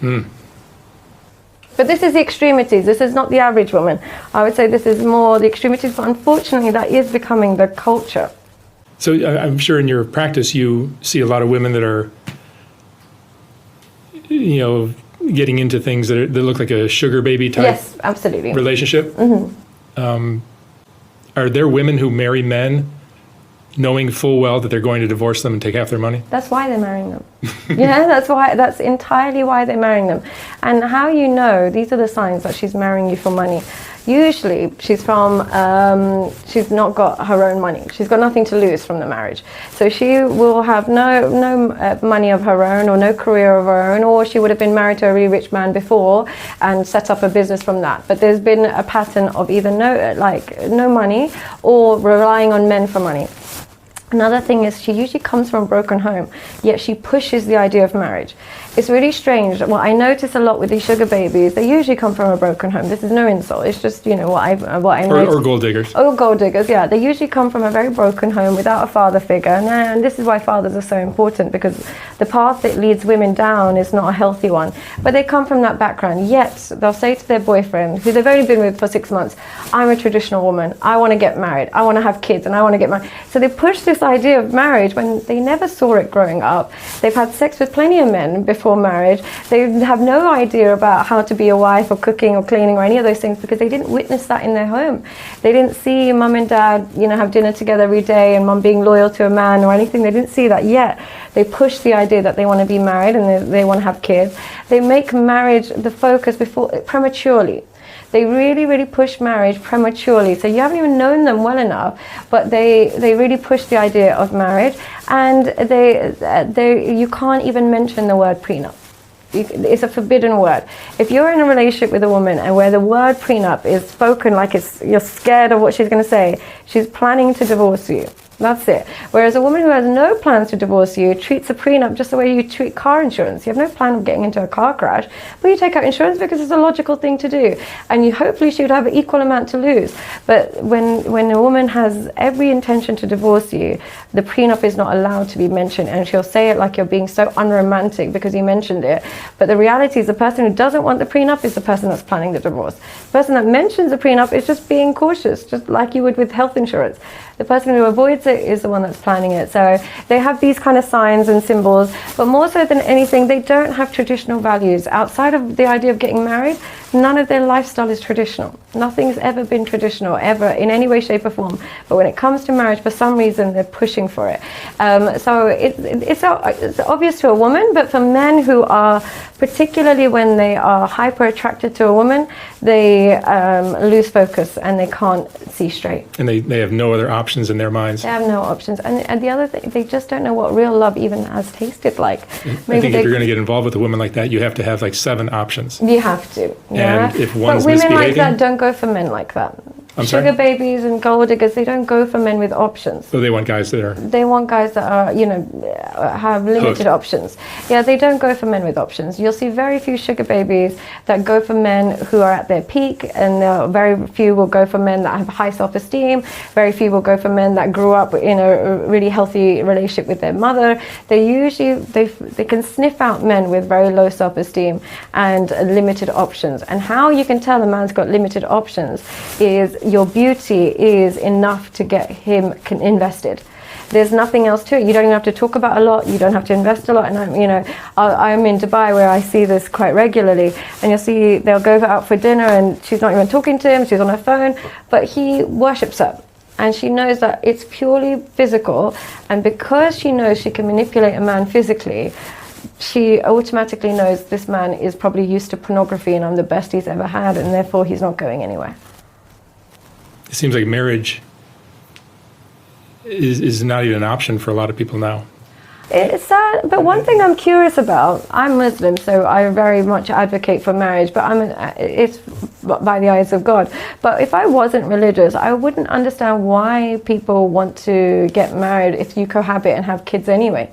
But this is the extremities. This is not the average woman. I would say this is more the extremities, but unfortunately that is becoming the culture. So I'm sure in your practice you see a lot of women that are, getting into things that look like a sugar baby type yes, absolutely. relationship. Are there women who marry men knowing full well that they're going to divorce them and take half their money? That's why they're marrying them. That's entirely why they're marrying them. And how you know, these are the signs that she's marrying you for money. Usually she's not got her own money. She's got nothing to lose from the marriage. So she will have no money of her own or no career of her own, or she would have been married to a really rich man before and set up a business from that. But there's been a pattern of either no money or relying on men for money. Another thing is she usually comes from a broken home, yet she pushes the idea of marriage. It's really strange. What I notice a lot with these sugar babies, they usually come from a broken home. This is no insult. It's just, what I notice. Or gold diggers. Oh, gold diggers, yeah. They usually come from a very broken home without a father figure. And this is why fathers are so important, because the path that leads women down is not a healthy one. But they come from that background. Yet they'll say to their boyfriend, who they've only been with for 6 months, I'm a traditional woman. I want to get married. I want to have kids and I want to get married. So they push this idea of marriage when they never saw it growing up. They've had sex with plenty of men before marriage. They have no idea about how to be a wife or cooking or cleaning or any of those things, because they didn't witness that in their home. They didn't see mum and dad, have dinner together every day and mum being loyal to a man or anything. They didn't see that yet. They push the idea that they want to be married and they want to have kids. They make marriage the focus prematurely. They really, really push marriage prematurely. So you haven't even known them well enough, but they really push the idea of marriage, and you can't even mention the word prenup. It's a forbidden word. If you're in a relationship with a woman and where the word prenup is spoken like you're scared of what she's going to say, she's planning to divorce you. That's it. Whereas a woman who has no plans to divorce you treats a prenup just the way you treat car insurance. You have no plan of getting into a car crash, but you take out insurance because it's a logical thing to do. And hopefully she would have an equal amount to lose. But when a woman has every intention to divorce you, the prenup is not allowed to be mentioned. And she'll say it like you're being so unromantic because you mentioned it. But the reality is the person who doesn't want the prenup is the person that's planning the divorce. The person that mentions the prenup is just being cautious, just like you would with health insurance. The person who avoids it is the one that's planning it. So they have these kind of signs and symbols, but more so than anything, they don't have traditional values. Outside of the idea of getting married, none of their lifestyle is traditional. Nothing's ever been traditional, ever, in any way, shape or form. But when it comes to marriage, for some reason, they're pushing for it. So it's obvious to a woman, but for men who are, particularly when they are hyper attracted to a woman, they lose focus and they can't see straight. And they have no other options in their minds. They have no options. And the other thing, they just don't know what real love even has tasted like. I think if you're going to get involved with a woman like that, you have to have like 7 options. You have to. Yeah. And if one's but women misbehaving, like that don't go for men like that. I'm Sugar sorry? babies and gold diggers, they don't go for men with options. So they want guys that are... They want guys that are, have limited hooked. Options. Yeah, they don't go for men with options. You'll see very few sugar babies that go for men who are at their peak, and very few will go for men that have high self-esteem. Very few will go for men that grew up in a really healthy relationship with their mother. They usually, they can sniff out men with very low self-esteem and limited options. And how you can tell a man's got limited options is your beauty is enough to get him invested. There's nothing else to it. You don't even have to talk about a lot. You don't have to invest a lot. And I'm in Dubai where I see this quite regularly. And you'll see they'll go out for dinner and she's not even talking to him. She's on her phone, but he worships her. And she knows that it's purely physical. And because she knows she can manipulate a man physically, she automatically knows this man is probably used to pornography and I'm the best he's ever had, and therefore he's not going anywhere. It seems like marriage is not even an option for a lot of people now. It's sad, but one thing I'm curious about, I'm Muslim, so I very much advocate for marriage, but it's by the eyes of God. But if I wasn't religious, I wouldn't understand why people want to get married if you cohabit and have kids anyway.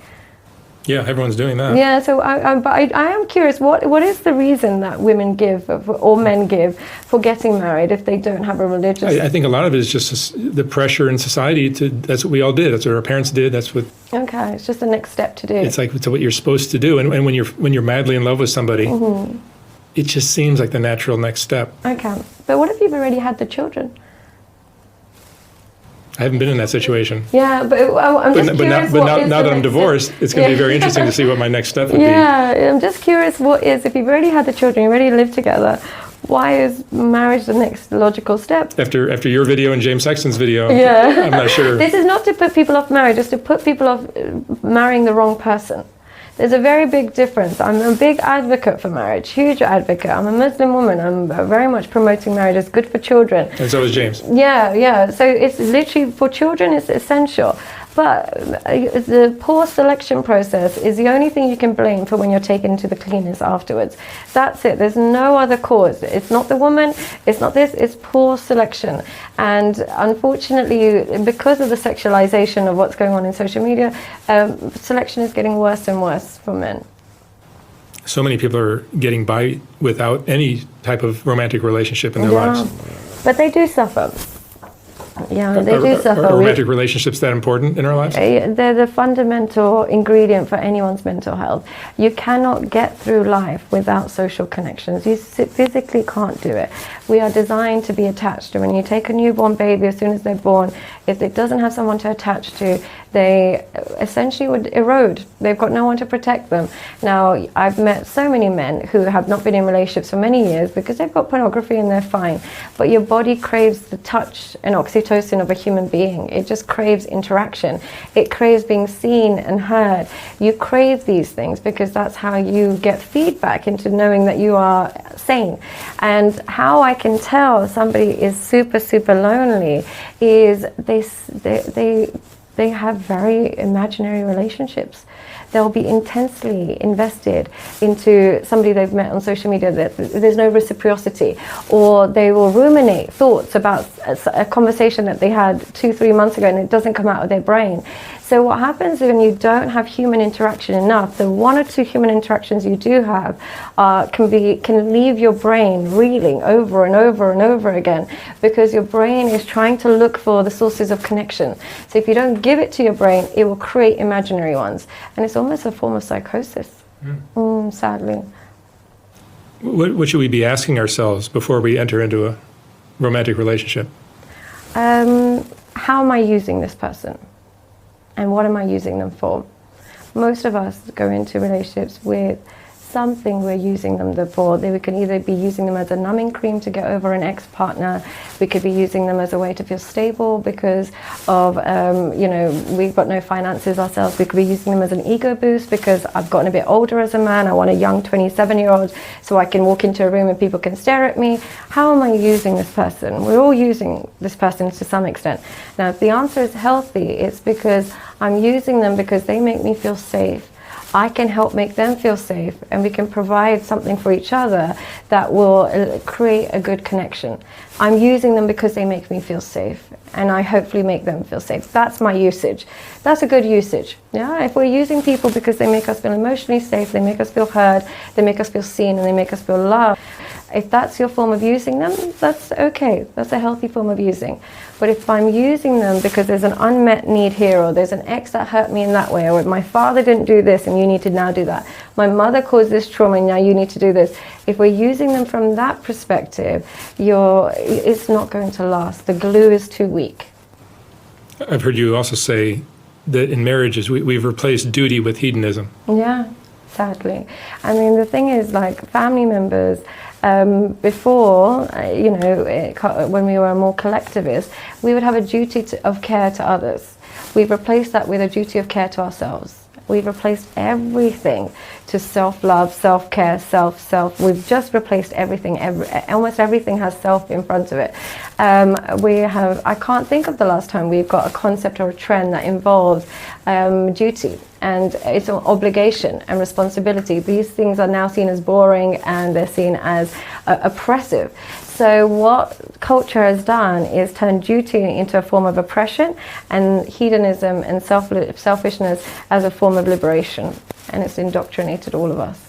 Yeah, everyone's doing that. Yeah, so I am curious, what is the reason that women give or men give for getting married if they don't have a religious... I think a lot of it is just the pressure in society to, that's what we all did. That's what our parents did. That's what... Okay, it's just the next step to do. It's like, it's what you're supposed to do. And when you're madly in love with somebody, it just seems like the natural next step. Okay, but what if you've already had the children? I haven't been in that situation. Yeah, but I'm just curious. Now that I'm divorced, it's going to be very interesting to see what my next step would be. Yeah, I'm just curious what is, if you've already had the children, you already live together, why is marriage the next logical step? After your video and James Sexton's video, yeah. I'm not sure. This is not to put people off marriage, it's to put people off marrying the wrong person. There's a very big difference. I'm a big advocate for marriage, huge advocate. I'm a Muslim woman. I'm very much promoting marriage. It's good for children. And so is James. Yeah. So it's literally, for children, it's essential. But the poor selection process is the only thing you can blame for when you're taken to the cleaners afterwards. That's it. There's no other cause. It's not the woman. It's not this. It's poor selection. And unfortunately, because of the sexualization of what's going on in social media, selection is getting worse and worse for men. So many people are getting by without any type of romantic relationship in their lives. But they do suffer. Yeah, they do suffer. Are romantic relationships that important in our lives? They're the fundamental ingredient for anyone's mental health. You cannot get through life without social connections. You physically can't do it. We are designed to be attached. And when you take a newborn baby, as soon as they're born, if it doesn't have someone to attach to, they essentially would erode. They've got no one to protect them. Now, I've met so many men who have not been in relationships for many years because they've got pornography and they're fine. But your body craves the touch and oxytocin of a human being. It just craves interaction. It craves being seen and heard. You crave these things because that's how you get feedback into knowing that you are sane. And how I can tell somebody is super, super lonely is they have very imaginary relationships. They'll be intensely invested into somebody they've met on social media that there's no reciprocity, or they will ruminate thoughts about a conversation that they had 2-3 months ago and it doesn't come out of their brain. So what happens when you don't have human interaction enough, the 1 or 2 human interactions you do have can leave your brain reeling over and over and over again, because your brain is trying to look for the sources of connection. So if you don't give it to your brain, it will create imaginary ones. And it's almost a form of psychosis, sadly. What should we be asking ourselves before we enter into a romantic relationship? How am I using this person? And what am I using them for? Most of us go into relationships with something we're using them for. We can either be using them as a numbing cream to get over an ex-partner. We could be using them as a way to feel stable because of, we've got no finances ourselves. We could be using them as an ego boost because I've gotten a bit older as a man. I want a young 27-year-old so I can walk into a room and people can stare at me. How am I using this person? We're all using this person to some extent. Now, if the answer is healthy, it's because I'm using them because they make me feel safe. I can help make them feel safe, and we can provide something for each other that will create a good connection. I'm using them because they make me feel safe, and I hopefully make them feel safe. That's my usage. That's a good usage. Yeah, if we're using people because they make us feel emotionally safe, they make us feel heard, they make us feel seen, and they make us feel loved. If that's your form of using them, that's okay. That's a healthy form of using. But if I'm using them because there's an unmet need here, or there's an ex that hurt me in that way, or my father didn't do this and you need to now do that, my mother caused this trauma and now you need to do this. If we're using them from that perspective, it's not going to last. The glue is too weak. I've heard you also say that in marriages we've replaced duty with hedonism. Yeah, sadly. I mean, the thing is, like, family members, before, when we were more collectivist, we would have a duty of care to others. We've replaced that with a duty of care to ourselves. We've replaced everything to self-love, self-care, self. We've just replaced everything. Almost everything has self in front of it. I can't think of the last time we've got a concept or a trend that involves duty. And it's an obligation and responsibility. These things are now seen as boring, and they're seen as oppressive. So what culture has done is turn duty into a form of oppression, and hedonism and selfishness as a form of liberation. and it's indoctrinated all of us.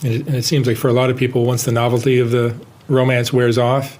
And it seems like for a lot of people, once the novelty of the romance wears off,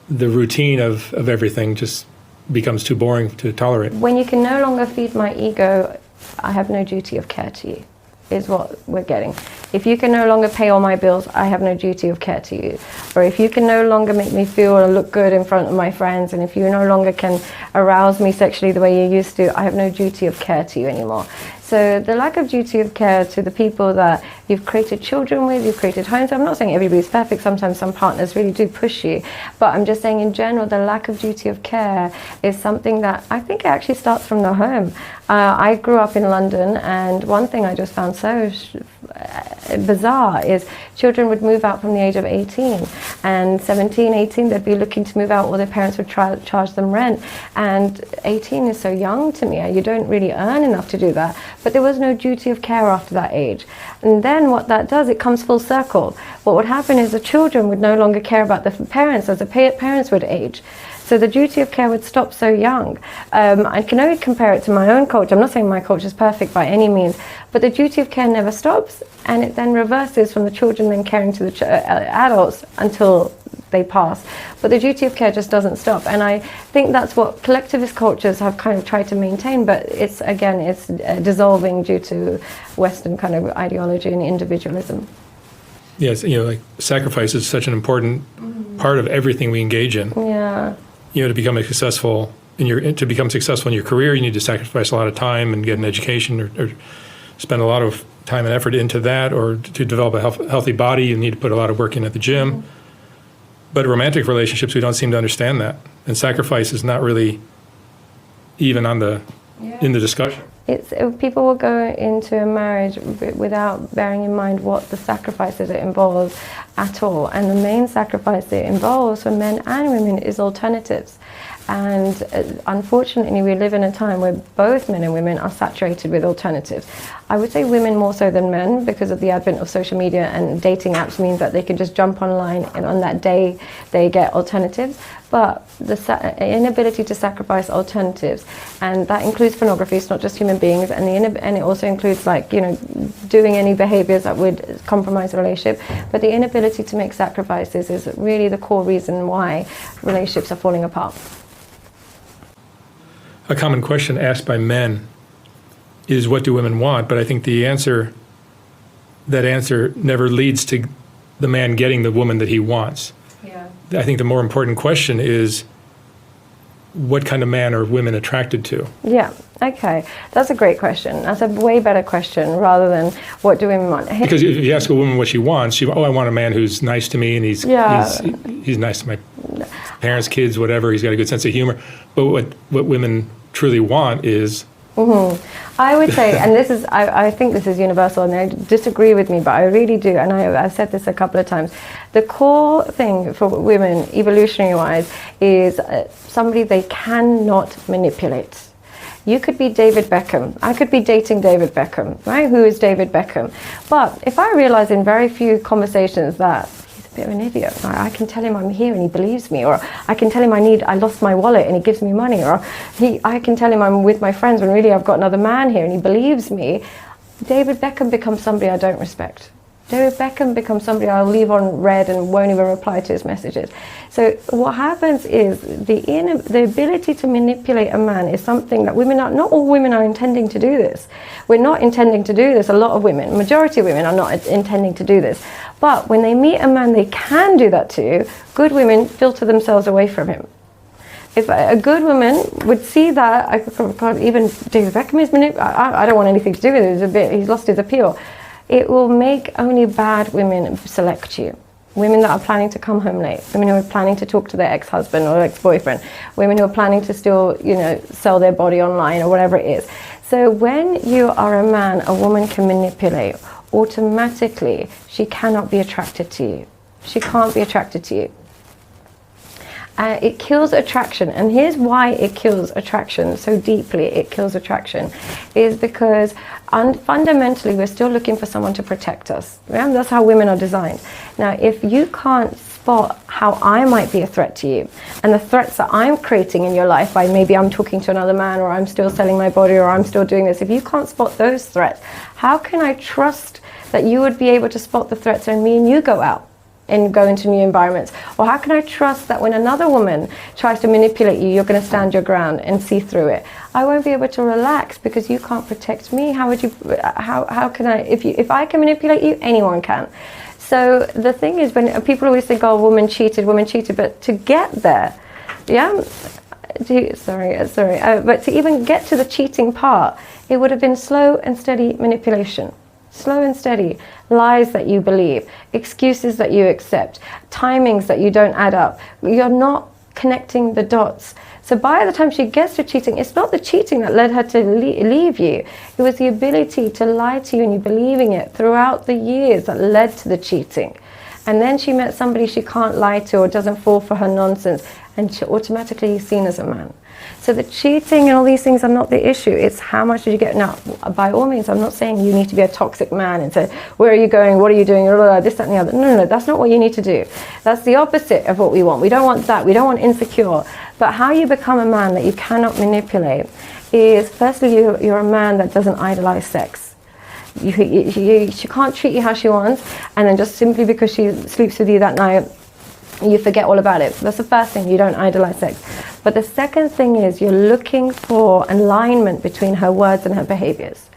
the routine of everything just becomes too boring to tolerate. When you can no longer feed my ego, I have no duty of care to you, is what we're getting. If you can no longer pay all my bills, I have no duty of care to you. Or if you can no longer make me feel or look good in front of my friends, and if you no longer can arouse me sexually the way you used to, I have no duty of care to you anymore. So the lack of duty of care to the people that you've created children with, you've created homes. I'm not saying everybody's perfect. Sometimes some partners really do push you. But I'm just saying in general, the lack of duty of care is something that I think it actually starts from the home. I grew up in London, and one thing I just found so bizarre is children would move out from the age of 18, and 17, 18, they'd be looking to move out, or their parents would charge them rent. And 18 is so young to me. You don't really earn enough to do that. But there was no duty of care after that age. And then what that does, it comes full circle. What would happen is the children would no longer care about the parents as the parents would age. So the duty of care would stop so young. I can only compare it to my own culture. I'm not saying my culture is perfect by any means, but the duty of care never stops, and it then reverses from the children then caring to the adults until they pass. But the duty of care just doesn't stop, and I think that's what collectivist cultures have kind of tried to maintain, but it's dissolving due to Western kind of ideology and individualism. Yes, like sacrifice is such an important part of everything we engage in. Yeah. To become successful in your career, you need to sacrifice a lot of time and get an education, or spend a lot of time and effort into that, or to develop a healthy body, you need to put a lot of work in at the gym. But romantic relationships, we don't seem to understand that, and sacrifice is not really even in the discussion. People will go into a marriage without bearing in mind what the sacrifices it involves at all. And the main sacrifice it involves for men and women is alternatives. And unfortunately, we live in a time where both men and women are saturated with alternatives. I would say women more so than men, because of the advent of social media and dating apps means that they can just jump online and on that day they get alternatives. But the inability to sacrifice alternatives, and that includes pornography, it's not just human beings, and it also includes doing any behaviors that would compromise a relationship. But the inability to make sacrifices is really the core reason why relationships are falling apart. A common question asked by men is, what do women want? But I think that answer never leads to the man getting the woman that he wants. Yeah. I think the more important question is, what kind of man are women attracted to? Yeah, okay. That's a great question. That's a way better question rather than what do women want. Because if you ask a woman what she wants, I want a man who's nice to me, and he's nice to my parents, kids, whatever. He's got a good sense of humor. But what women truly want is... I would say, and this is, I think this is universal, and they disagree with me, but I really do, and I've said this a couple of times. The core thing for women, evolutionary-wise, is somebody they cannot manipulate. You could be David Beckham. I could be dating David Beckham, right? Who is David Beckham? But if I realize in very few conversations that he's a bit of an idiot, I can tell him I'm here and he believes me, or I can tell him I lost my wallet and he gives me money, or I can tell him I'm with my friends when really I've got another man here and he believes me. David Beckham becomes somebody I don't respect. David Beckham becomes somebody I'll leave on read and won't even reply to his messages. So what happens is the ability to manipulate a man is something that not all women are intending to do this. We're not intending to do this. A lot of women, majority of women are not intending to do this. But when they meet a man they can do that to, good women filter themselves away from him. If a good woman would see that, even David Beckham is I don't want anything to do with it. He's lost his appeal. It will make only bad women select you. Women that are planning to come home late, women who are planning to talk to their ex-husband or ex-boyfriend, women who are planning to still, sell their body online or whatever it is. So when you are a man a woman can manipulate, automatically she cannot be attracted to you. She can't be attracted to you. It kills attraction, and here's why it kills attraction so deeply. It kills attraction is because fundamentally we're still looking for someone to protect us. Yeah? That's how women are designed. Now if you can't spot how I might be a threat to you, and the threats that I'm creating in your life by maybe I'm talking to another man, or I'm still selling my body, or I'm still doing this, if you can't spot those threats, how can I trust that you would be able to spot the threats when me and you go out and go into new environments? Or how can I trust that when another woman tries to manipulate you, you're going to stand your ground and see through it? I won't be able to relax because you can't protect me. How would you? How can I? If I can manipulate you, anyone can. So the thing is, when people always think, "Oh, woman cheated," but to get there, but to even get to the cheating part, it would have been slow and steady manipulation. Slow and steady, lies that you believe, excuses that you accept, timings that you don't add up. You're not connecting the dots. So by the time she gets to cheating, it's not the cheating that led her to leave you. It was the ability to lie to you and you believing it throughout the years that led to the cheating. And then she met somebody she can't lie to or doesn't fall for her nonsense, and she automatically is seen as a man. So the cheating and all these things are not the issue. It's how much did you get? Now, by all means, I'm not saying you need to be a toxic man and say, where are you going? What are you doing? This, that, and the other. No, that's not what you need to do. That's the opposite of what we want. We don't want that. We don't want insecure. But how you become a man that you cannot manipulate is, firstly, you're a man that doesn't idolize sex. She can't treat you how she wants, and then just simply because she sleeps with you that night, you forget all about it. That's the first thing. You don't idolize sex. But the second thing is you're looking for alignment between her words and her behaviors.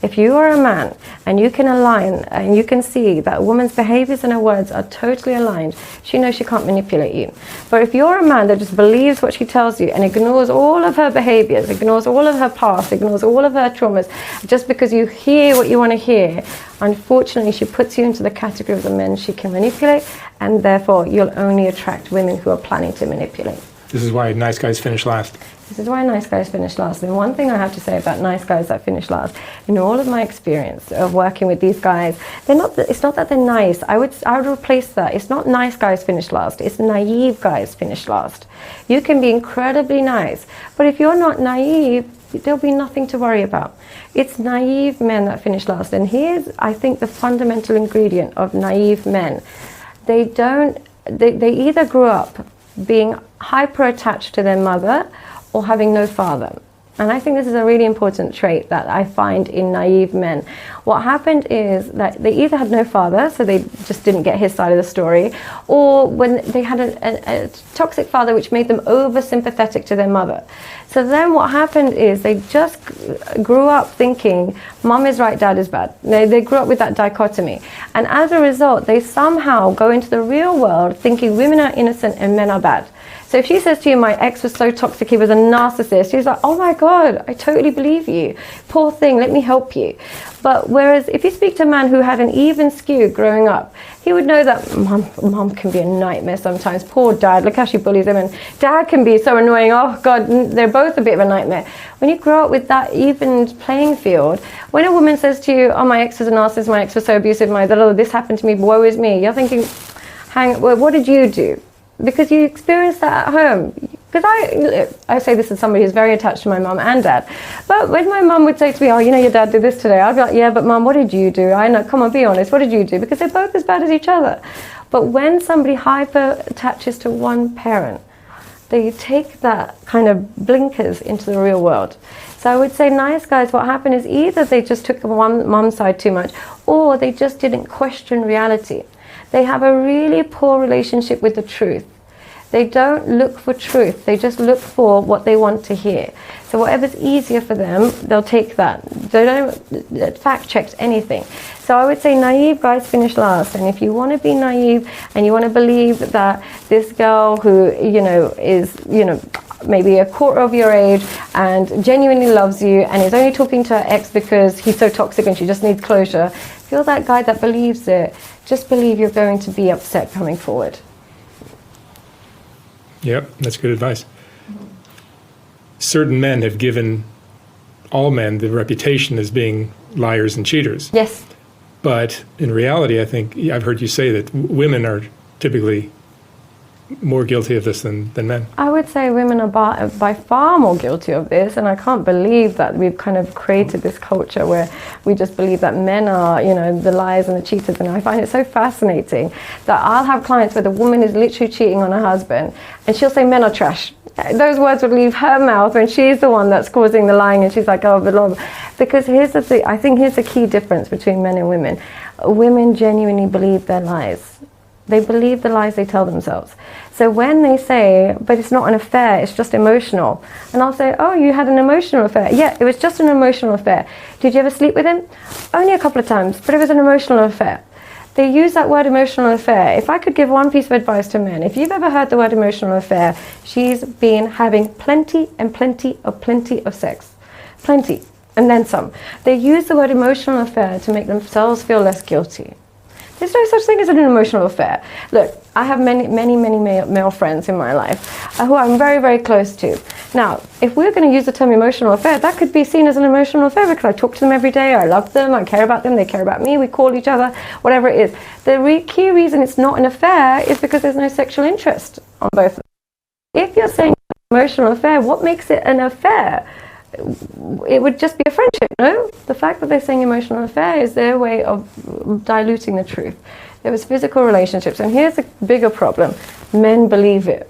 If you are a man and you can align and you can see that a woman's behaviors and her words are totally aligned, she knows she can't manipulate you. But if you're a man that just believes what she tells you and ignores all of her behaviors, ignores all of her past, ignores all of her traumas, just because you hear what you want to hear, unfortunately she puts you into the category of the men she can manipulate, and therefore you'll only attract women who are planning to manipulate. This is why nice guys finish last. This is why nice guys finish last. And one thing I have to say about nice guys that finish last, in all of my experience of working with these guys, it's not that they're nice. I would replace that. It's not nice guys finish last. It's naive guys finish last. You can be incredibly nice, but if you're not naive, there'll be nothing to worry about. It's naive men that finish last. And here's, I think, the fundamental ingredient of naive men. They either grew up being hyper attached to their mother or having no father. And I think this is a really important trait that I find in naive men. What happened is that they either had no father, so they just didn't get his side of the story, or when they had a toxic father which made them over-sympathetic to their mother. So then what happened is they just grew up thinking, mom is right, dad is bad. They grew up with that dichotomy. And as a result, they somehow go into the real world thinking women are innocent and men are bad. So if she says to you, my ex was so toxic, he was a narcissist, she's like, oh my God, I totally believe you. Poor thing, let me help you. But whereas if you speak to a man who had an even skew growing up, he would know that mom can be a nightmare sometimes. Poor dad, look how she bullies him. And dad can be so annoying. Oh God, they're both a bit of a nightmare. When you grow up with that even playing field, when a woman says to you, oh, my ex was a narcissist, my ex was so abusive, this happened to me, woe is me. You're thinking, what did you do? Because you experienced that at home. Because I say this as somebody who's very attached to my mum and dad. But when my mum would say to me, oh, your dad did this today, I'd be like, yeah, but mum, what did you do? I know, come on, be honest, what did you do? Because they're both as bad as each other. But when somebody hyper attaches to one parent, they take that kind of blinkers into the real world. So I would say nice guys, what happened is either they just took one mum's side too much, or they just didn't question reality. They have a really poor relationship with the truth. They don't look for truth. They just look for what they want to hear. So whatever's easier for them, they'll take that. They don't fact check anything. So I would say naive guys finish last. And if you want to be naive and you want to believe that this girl who, is, maybe a quarter of your age and genuinely loves you and is only talking to her ex because he's so toxic and she just needs closure, if you're that guy that believes it, just believe you're going to be upset coming forward. Yep, that's good advice. Certain men have given all men the reputation as being liars and cheaters. Yes. But in reality, I think I've heard you say that women are typically more guilty of this than men? I would say women are by far more guilty of this, and I can't believe that we've kind of created this culture where we just believe that men are, the liars and the cheaters. And I find it so fascinating that I'll have clients where the woman is literally cheating on her husband, and she'll say men are trash. Those words would leave her mouth when she's the one that's causing the lying, and she's like, oh, but because here's the thing, I think here's the key difference between men and women. Women genuinely believe their lies. They believe the lies they tell themselves. So when they say, but it's not an affair, it's just emotional. And I'll say, oh, you had an emotional affair. Yeah, it was just an emotional affair. Did you ever sleep with him? Only a couple of times, but it was an emotional affair. They use that word emotional affair. If I could give one piece of advice to men, if you've ever heard the word emotional affair, she's been having plenty of sex. Plenty, and then some. They use the word emotional affair to make themselves feel less guilty. There's no such thing as an emotional affair. Look, I have many male friends in my life who I'm very close to. Now, if we're going to use the term emotional affair, that could be seen as an emotional affair because I talk to them every day, I love them, I care about them, they care about me, we call each other, whatever it is. The key reason it's not an affair is because there's no sexual interest on both of them. If you're saying emotional affair, what makes it an affair? It would just be a friendship, no? The fact that they're saying emotional affair is their way of diluting the truth. There was physical relationships, and here's the bigger problem. Men believe it.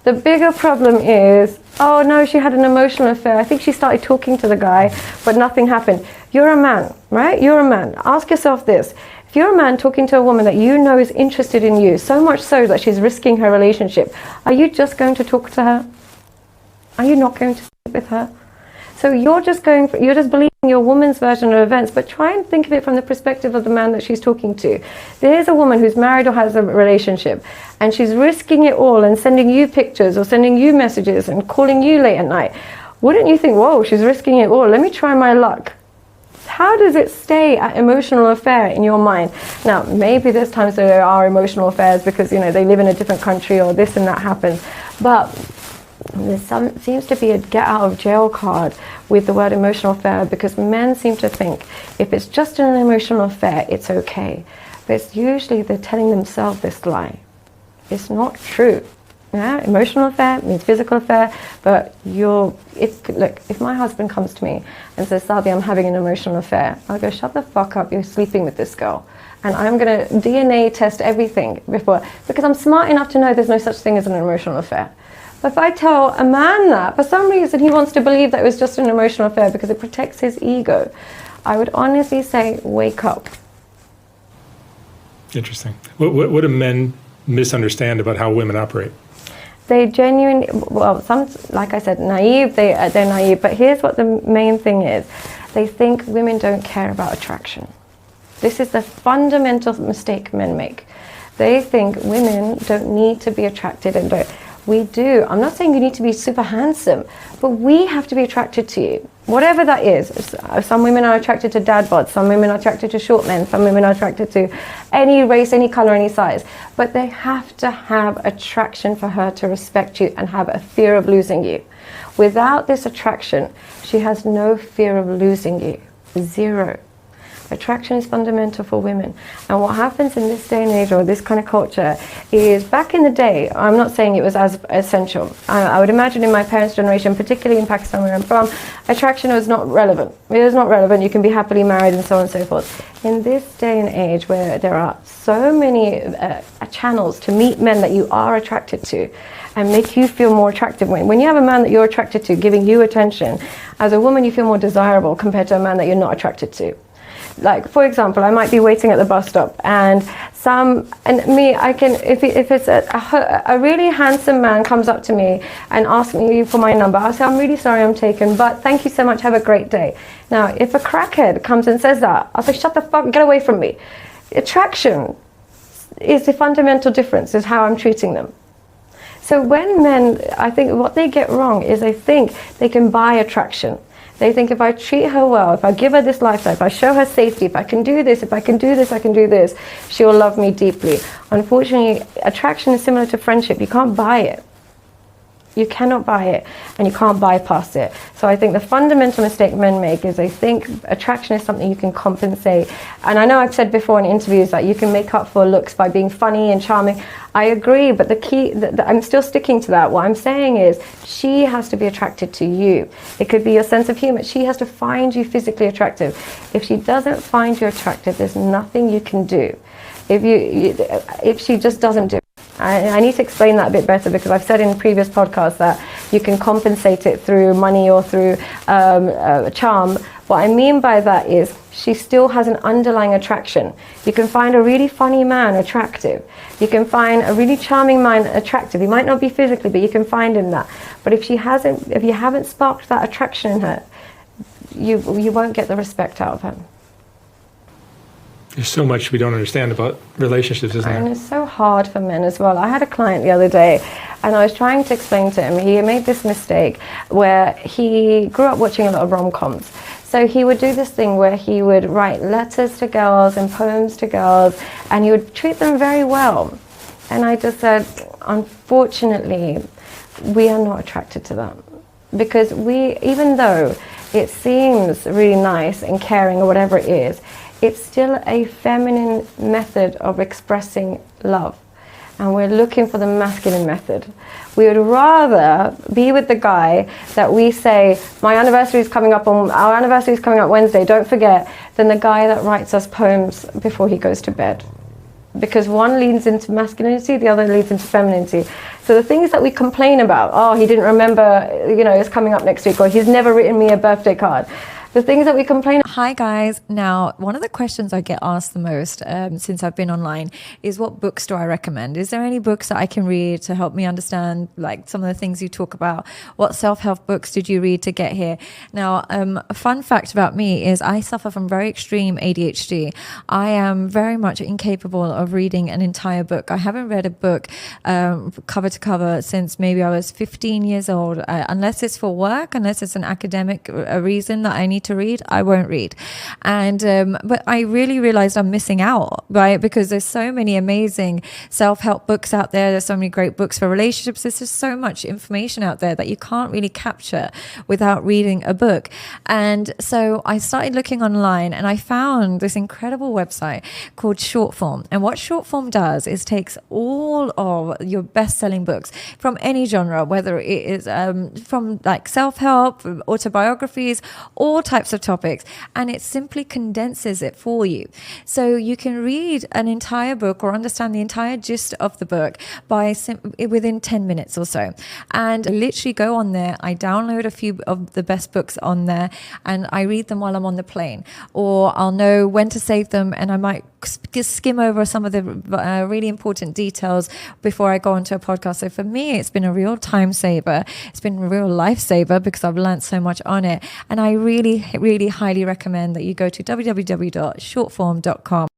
The bigger problem is, oh no, she had an emotional affair. I think she started talking to the guy, but nothing happened. You're a man, right? You're a man. Ask yourself this. If you're a man talking to a woman that you know is interested in you, so much so that she's risking her relationship, are you just going to talk to her? Are you not going to sleep with her? So you're just believing your woman's version of events, but try and think of it from the perspective of the man that she's talking to. There's a woman who's married or has a relationship, and she's risking it all and sending you pictures or sending you messages and calling you late at night. Wouldn't you think, whoa, she's risking it all, let me try my luck? How does it stay at emotional affair in your mind? Now, maybe there's times there are emotional affairs because, they live in a different country or this and that happens, but there seems to be a get out of jail card with the word emotional affair because men seem to think if it's just an emotional affair, it's okay. But it's usually they're telling themselves this lie. It's not true. Yeah? Emotional affair means physical affair, but if my husband comes to me and says, Sadia, I'm having an emotional affair, I'll go, shut the fuck up, you're sleeping with this girl. And I'm going to DNA test everything before, because I'm smart enough to know there's no such thing as an emotional affair. But if I tell a man that, for some reason he wants to believe that it was just an emotional affair because it protects his ego, I would honestly say, wake up. Interesting. What do men misunderstand about how women operate? They genuinely, some, like I said, naive, they're naive, but here's what the main thing is. They think women don't care about attraction. This is the fundamental mistake men make. They think women don't need to be attracted and don't. We do. I'm not saying you need to be super handsome, but we have to be attracted to you. Whatever that is. Some women are attracted to dad bods, some women are attracted to short men, some women are attracted to any race, any color, any size. But they have to have attraction for her to respect you and have a fear of losing you. Without this attraction, she has no fear of losing you. Zero. Attraction is fundamental for women. And what happens in this day and age, or this kind of culture, is back in the day, I'm not saying it was as essential. I would imagine in my parents' generation, particularly in Pakistan where I'm from, attraction was not relevant. It was not relevant. You can be happily married and so on and so forth. In this day and age where there are so many channels to meet men that you are attracted to and make you feel more attractive. When you have a man that you're attracted to giving you attention, as a woman you feel more desirable compared to a man that you're not attracted to. Like, for example, I might be waiting at the bus stop and I can, if it's a really handsome man comes up to me and asks me for my number, I'll say, I'm really sorry I'm taken, but thank you so much, have a great day. Now, if a crackhead comes and says that, I'll say, shut the fuck, get away from me. Attraction is the fundamental difference, is how I'm treating them. So when men, I think what they get wrong is they think they can buy attraction. They think if I treat her well, if I give her this lifestyle, if I show her safety, if I can do this, if I can do this, I can do this, she will love me deeply. Unfortunately, attraction is similar to friendship. You can't buy it. You cannot buy it, and you can't bypass it. So I think the fundamental mistake men make is they think attraction is something you can compensate. And I know I've said before in interviews that you can make up for looks by being funny and charming. I agree, but the key, I'm still sticking to that. What I'm saying is she has to be attracted to you. It could be your sense of humor. She has to find you physically attractive. If she doesn't find you attractive, there's nothing you can do. If she just doesn't do it. I need to explain that a bit better, because I've said in previous podcasts that you can compensate it through money or through charm. What I mean by that is she still has an underlying attraction. You can find a really funny man attractive. You can find a really charming man attractive. He might not be physically, but you can find him that. But if you haven't sparked that attraction in her, you won't get the respect out of her. There's so much we don't understand about relationships, isn't there? And it's so hard for men as well. I had a client the other day, and I was trying to explain to him, he made this mistake where he grew up watching a lot of rom-coms. So he would do this thing where he would write letters to girls and poems to girls, and he would treat them very well. And I just said, unfortunately, we are not attracted to that. Because even though it seems really nice and caring or whatever it is, it's still a feminine method of expressing love. And we're looking for the masculine method. We would rather be with the guy that we say, our anniversary is coming up Wednesday, don't forget, than the guy that writes us poems before he goes to bed. Because one leans into masculinity, the other leads into femininity. So the things that we complain about, oh, he didn't remember, it's coming up next week, or he's never written me a birthday card. The things that we complain. Hi guys. Now, one of the questions I get asked the most since I've been online is, what books do I recommend? Is there any books that I can read to help me understand like some of the things you talk about? What self-help books did you read to get here? Now, a fun fact about me is I suffer from very extreme ADHD. I am very much incapable of reading an entire book. I haven't read a book cover to cover since maybe I was 15 years old, unless it's for work, unless it's an academic reason that I need to read, I won't read. And but I really realized I'm missing out, right? Because there's so many amazing self-help books out there. There's so many great books for relationships. There's just so much information out there that you can't really capture without reading a book. And so I started looking online, and I found this incredible website called Shortform. And what Shortform does is takes all of your best-selling books from any genre, whether it is from like self-help, autobiographies, all types of topics, and it simply condenses it for you. So you can read an entire book or understand the entire gist of the book within 10 minutes or so. And I literally go on there, I download a few of the best books on there, and I read them while I'm on the plane, or I'll know when to save them, and I might just skim over some of the really important details before I go onto a podcast. So for me, it's been a real time saver. It's been a real lifesaver because I've learned so much on it. And I really, really highly recommend that you go to www.shortform.com.